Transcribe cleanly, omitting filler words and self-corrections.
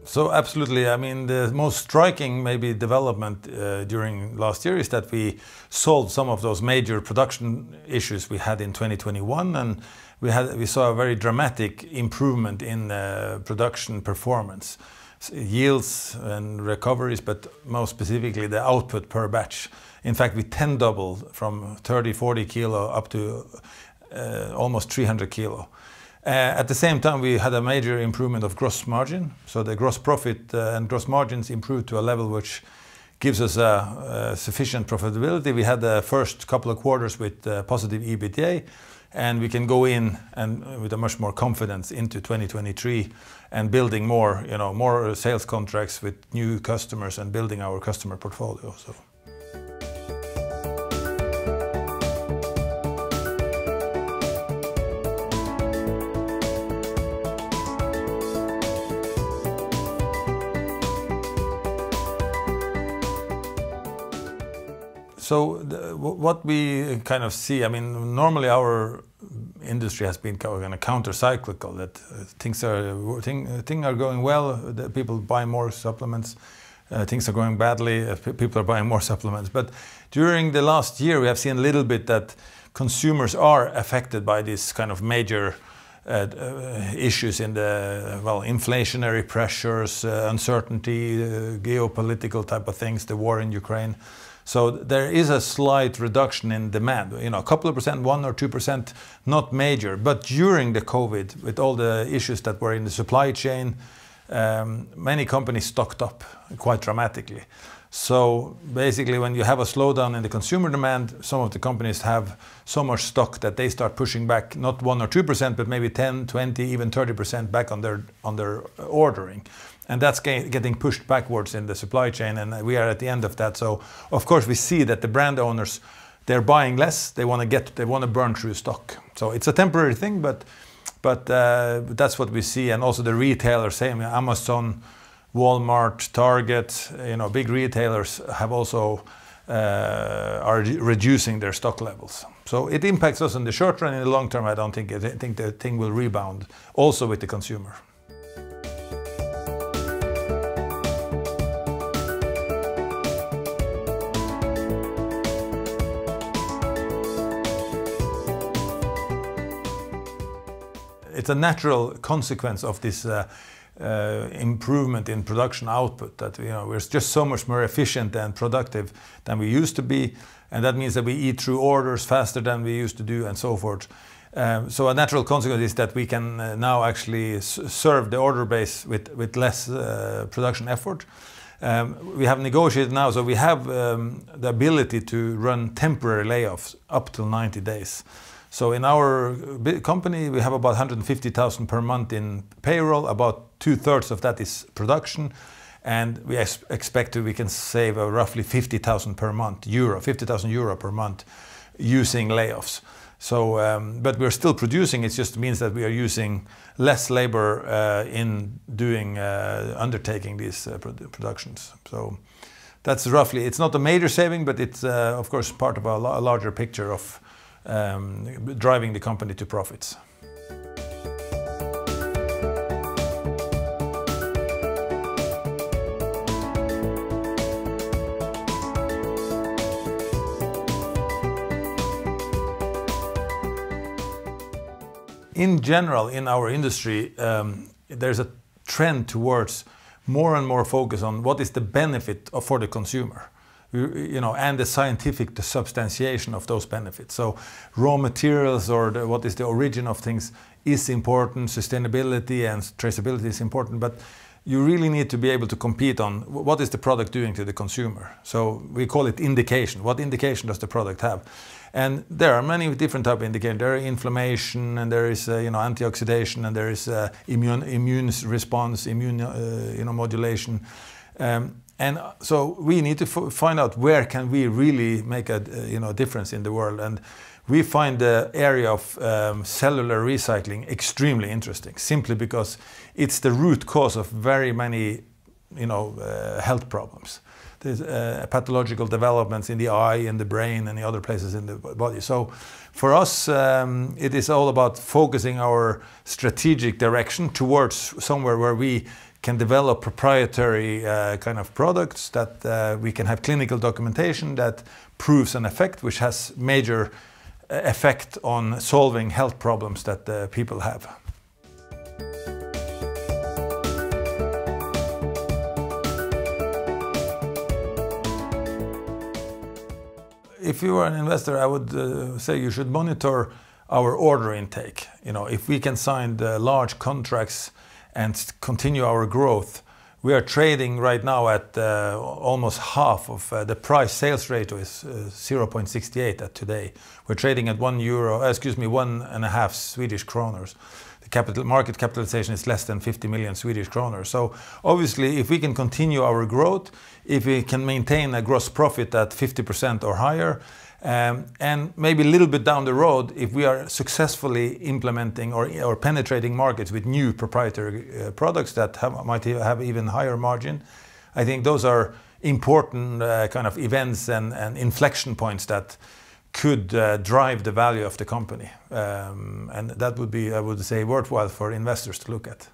So absolutely, I mean, the most striking maybe development during last year is that we solved some of those major production issues we had in 2021, and we saw a very dramatic improvement in production performance, yields and recoveries, but most specifically the output per batch. In fact, we 10 doubled from 30-40 kilo up to almost 300 kilo. At the same time, we had a major improvement of gross margin. So the gross profit and gross margins improved to a level which gives us sufficient profitability. We had the first couple of quarters with positive EBITDA, and we can go in and with a much more confidence into 2023 and building more, more sales contracts with new customers and building our customer portfolio. So what we kind of see, I mean, normally our industry has been kind of counter-cyclical, that things are going well, people buy more supplements, things are going badly, people are buying more supplements. But during the last year, we have seen a little bit that consumers are affected by these kind of major issues in the, inflationary pressures, uncertainty, geopolitical type of things, the war in Ukraine. So there is a slight reduction in demand, a couple of percent, 1 or 2%, not major. But during the COVID, with all the issues that were in the supply chain, many companies stocked up quite dramatically. So basically, when you have a slowdown in the consumer demand, some of the companies have so much stock that they start pushing back, not 1 or 2%, but maybe 10, 20, even 30% back on their ordering. And that's getting pushed backwards in the supply chain, and we are at the end of that. So, of course, we see that the brand owners, they're buying less. They want to burn through stock. So it's a temporary thing, but that's what we see. And also the retailers, same, Amazon, Walmart, Target, big retailers have also are reducing their stock levels. So it impacts us in the short run. In the long term, I think the thing will rebound, also with the consumer. It's a natural consequence of this improvement in production output that we're just so much more efficient and productive than we used to be, and that means that we eat through orders faster than we used to do, and so forth. So a natural consequence is that we can now actually serve the order base with less production effort. We have negotiated now, so we have the ability to run temporary layoffs up till 90 days. So in our company, we have about 150,000 per month in payroll. About 2/3 of that is production, and we expect we can save roughly 50,000 per month, 50,000 euro per month, using layoffs. So, but we're still producing. It just means that we are using less labor in doing undertaking these productions. So that's roughly. It's not a major saving, but it's of course part of a larger picture of driving the company to profits. In general, in our industry, there's a trend towards more and more focus on what is the benefit for the consumer. And the scientific substantiation of those benefits. So raw materials or what is the origin of things is important, sustainability and traceability is important, but you really need to be able to compete on what is the product doing to the consumer. So we call it indication. What indication does the product have? And there are many different types of indicators. There is inflammation, and there is antioxidation, and there is immune response, immune modulation. And so we need to find out where can we really make a difference in the world. And we find the area of cellular recycling extremely interesting, simply because it's the root cause of very many, health problems. There's pathological developments in the eye, in the brain, and the other places in the body. So for us, it is all about focusing our strategic direction towards somewhere where we can develop proprietary kind of products that we can have clinical documentation that proves an effect, which has major effect on solving health problems that people have. If you are an investor, I would say you should monitor our order intake. If we can sign the large contracts and continue our growth, we are trading right now at almost half of the price sales ratio is 0.68 at today. We're trading at 1.5 Swedish kroners. The market capitalization is less than 50 million Swedish kroners. So obviously, if we can continue our growth, if we can maintain a gross profit at 50% or higher, and maybe a little bit down the road, if we are successfully implementing or penetrating markets with new proprietary products that might have even higher margin, I think those are important kind of events and inflection points that could drive the value of the company. And that would be, I would say, worthwhile for investors to look at.